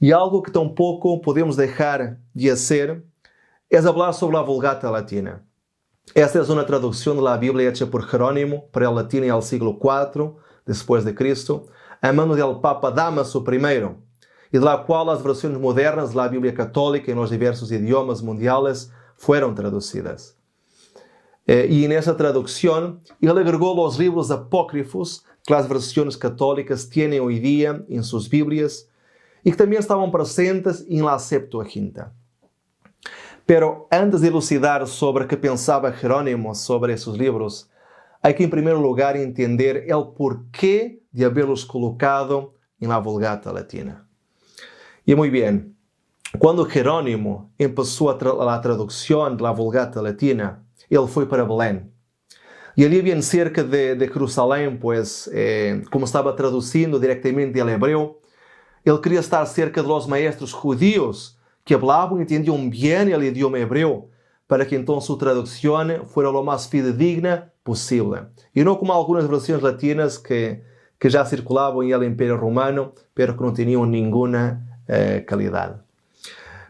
E algo que tampouco podemos deixar de hacer es hablar sobre la Vulgata Latina. Esta es una traducción de la Biblia hecha por Jerónimo para el latín en el siglo IV después de Cristo, a mano del Papa Dámaso I, y de la cual las versiones modernas de la Biblia católica en los diversos idiomas mundiales fueron traducidas. Y en esa traducción, él agregó los libros apócrifos que las versiones católicas tienen hoy día en sus Biblias y que también estaban presentes en la Septuaginta. Pero antes de elucidar sobre qué pensaba Jerónimo sobre esos libros, hay que en primer lugar entender el porqué de haberlos colocado en la Vulgata Latina. Y muy bien, cuando Jerónimo empezó la traducción de la Vulgata Latina, él fue para Belén. Y allí bien cerca de Jerusalén, pues, como estaba traduciendo directamente del hebreo, él quería estar cerca de los maestros judíos que hablaban y entendían bien el idioma hebreo, para que entonces su traducción fuera lo más fidedigna posible. Y no como algunas versiones latinas que ya circulaban en el Imperio Romano, pero que no tenían ninguna calidad.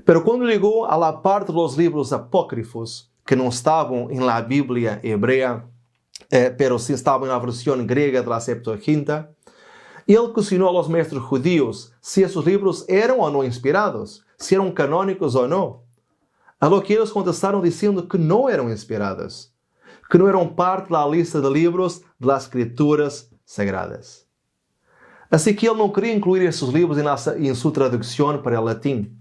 Pero cuando llegó a la parte de los libros apócrifos, que no estaban en la Biblia hebrea, pero sí estaban en la versión griega de la Septuaginta, él cuestionó a los maestros judíos si esos libros eran o no inspirados, si eran canónicos o no. A lo que ellos contestaron diciendo que no eran inspirados, que no eran parte de la lista de libros de las Escrituras Sagradas. Así que él no quería incluir esos libros en su traducción para el latín.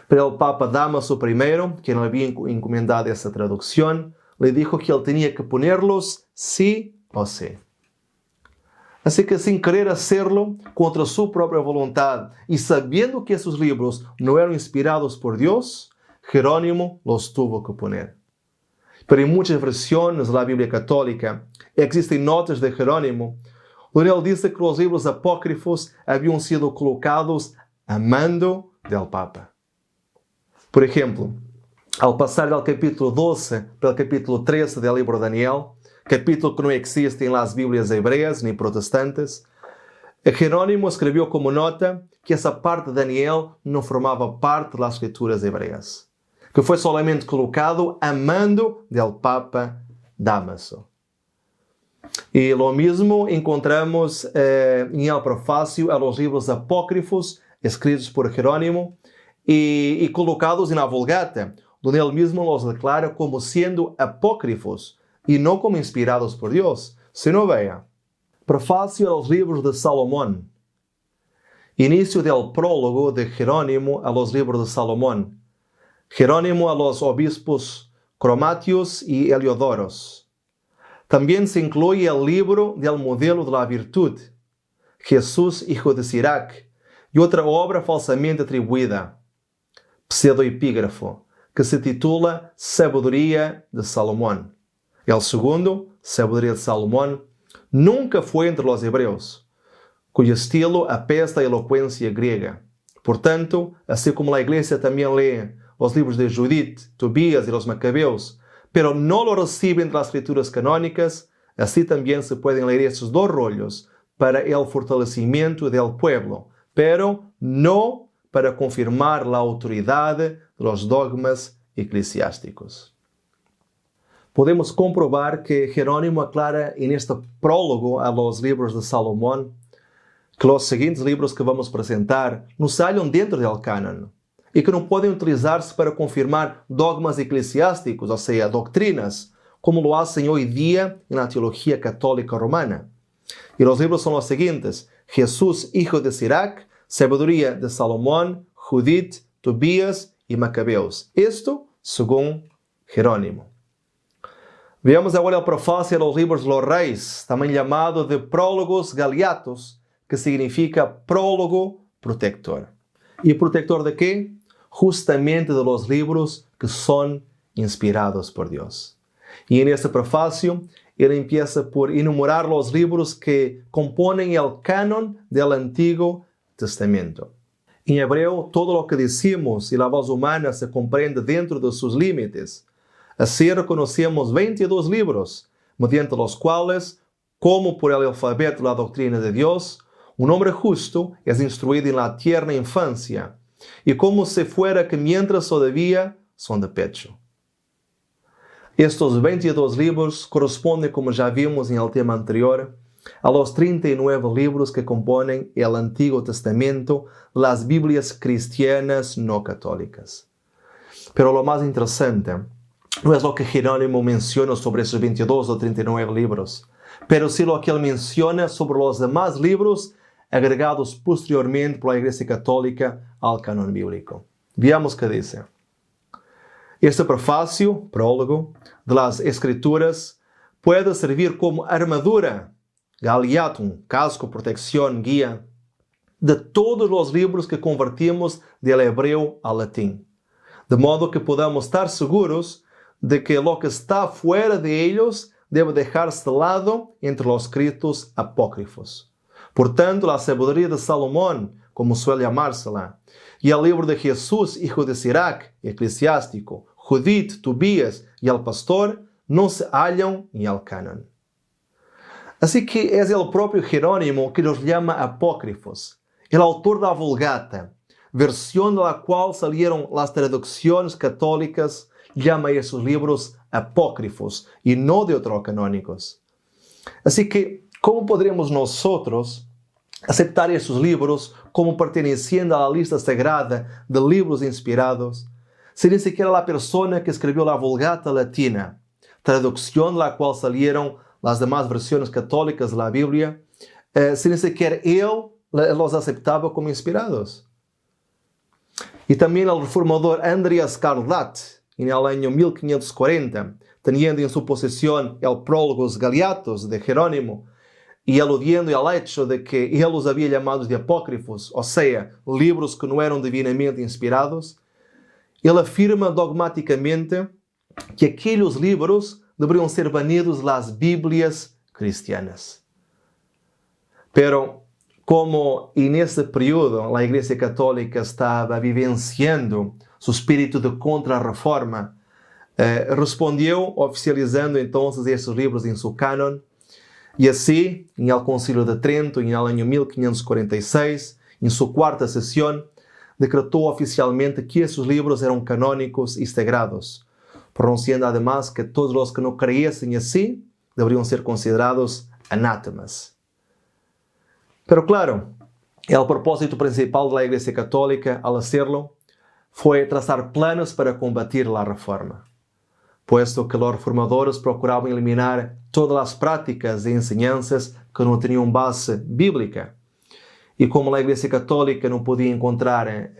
Pero el Papa Dámaso I, quien le había encomendado esa traducción, le dijo que él tenía que ponerlos sí o sí. Así que sin querer hacerlo contra su propia voluntad y sabiendo que esos libros no eran inspirados por Dios, Jerónimo los tuvo que poner. Pero en muchas versiones de la Biblia católica existen notas de Jerónimo donde él dice que los libros apócrifos habían sido colocados a mando del Papa. Por ejemplo, al pasar del capítulo 12 para el capítulo 13 del libro de Daniel, capítulo que no existe en las Biblias hebreas ni protestantes, Jerónimo escribió como nota que esa parte de Daniel no formaba parte de las escrituras hebreas, que fue solamente colocado a mando del Papa Dámaso. Y lo mismo encontramos en el prefácio a los libros apócrifos escritos por Jerónimo y colocados en la Vulgata, donde él mismo los declara como siendo apócrifos y no como inspirados por Dios. Si no vea, prefácio a los libros de Salomón, inicio del prólogo de Jerónimo a los libros de Salomón, Jerónimo a los obispos Cromatios y Heliodoros. También se incluye el libro del modelo de la virtud, Jesús, hijo de Sirac, y otra obra falsamente atribuida, pseudoepígrafo, que se titula Sabedoria de Salomón. El segundo, Sabedoria de Salomón, nunca fue entre los hebreos, cuyo estilo apesta a elocuencia griega. Por tanto, así como la iglesia también lee los libros de Judith, Tobías y los Macabeos, pero no lo reciben de las escrituras canónicas, así también se pueden leer estos dos rollos para el fortalecimiento del pueblo, pero no para confirmar la autoridad de los dogmas eclesiásticos. Podemos comprobar que Jerónimo aclara en este prólogo a los libros de Salomón que los siguientes libros que vamos a presentar no salen dentro del canon y que no pueden utilizarse para confirmar dogmas eclesiásticos, o sea, doctrinas, como lo hacen hoy día en la teología católica romana. Y los libros son los siguientes: Jesús, hijo de Sirac, Sabedoria de Salomón, Judith, Tobías y Macabeos. Esto según Jerónimo. Veamos agora el prefácio a los libros de los Reis, también llamado de Prólogos Galeatos, que significa prólogo protector. ¿Y protector de qué? Justamente de los libros que son inspirados por Dios. Y en este prefacio, él empieza por enumerar los libros que componen el canon del Antiguo Testamento. En hebreo, todo lo que decimos y la voz humana se comprende dentro de sus límites. Así reconocemos 22 libros, mediante los cuales, como por el alfabeto de la doctrina de Dios, un hombre justo es instruido en la tierna infancia y como si fuera que mientras todavía son de pecho. Estos 22 libros corresponden, como ya vimos en el tema anterior, a los 39 libros que componen el Antiguo Testamento, las Biblias cristianas no católicas. Pero lo más interesante no es lo que Jerónimo menciona sobre esos 22 o 39 libros, pero sí lo que él menciona sobre los demás libros agregados posteriormente por la Iglesia Católica al canon bíblico. Veamos qué dice. Este prefacio, prólogo, de las Escrituras puede servir como armadura, galeatum, casco, protección, guía, de todos los libros que convertimos del hebreo al latín, de modo que podamos estar seguros de que lo que está fuera de ellos debe dejarse de lado entre los escritos apócrifos. Por tanto, la sabiduría de Salomón, como suele llamársela, y el libro de Jesús, hijo de Sirac, eclesiástico, Judith, Tobías y el pastor, no se hallan en el canon. Así que es el propio Jerónimo que los llama apócrifos, el autor de la Vulgata, versión de la cual salieron las traducciones católicas, llama a esos libros apócrifos y no deuterocanónicos. Así que, ¿cómo podremos nosotros aceptar esos libros como perteneciendo a la lista sagrada de libros inspirados, si ni siquiera la persona que escribió la Vulgata latina, traducción de la cual salieron las demás versiones católicas de la Biblia, si ni siquiera él los aceptaba como inspirados? Y también el reformador Andreas Carlat, en el año 1540, teniendo en su posesión el Prólogos Galeatos de Jerónimo, y aludiendo al hecho de que él los había llamado de apócrifos, o sea, libros que no eran divinamente inspirados, él afirma dogmáticamente que aquellos libros deberían ser banidos de las Biblias cristianas. Pero como en ese periodo la Iglesia Católica estaba vivenciando su espíritu de contrarreforma, respondió oficializando entonces esos libros en su canon, y así, en el Concilio de Trento, en el año 1546, en su cuarta sesión, decretó oficialmente que esos libros eran canónicos y sagrados, pronunciando además que todos los que no creyesen así deberían ser considerados anátemas. Pero claro, el propósito principal de la Iglesia Católica al hacerlo fue trazar planes para combatir la reforma, puesto que los reformadores procuraban eliminar todas las prácticas y enseñanzas que no tenían base bíblica. Y como la Iglesia Católica no podía encontrar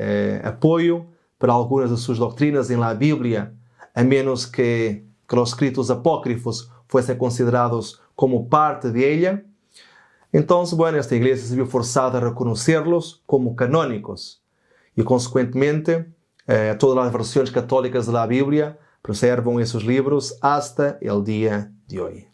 apoyo para algunas de sus doctrinas en la Biblia, a menos que los escritos apócrifos fuesen considerados como parte de ella, entonces, esta iglesia se vio forzada a reconocerlos como canónicos y, consecuentemente, todas las versiones católicas de la Biblia preservan esos libros hasta el día de hoy.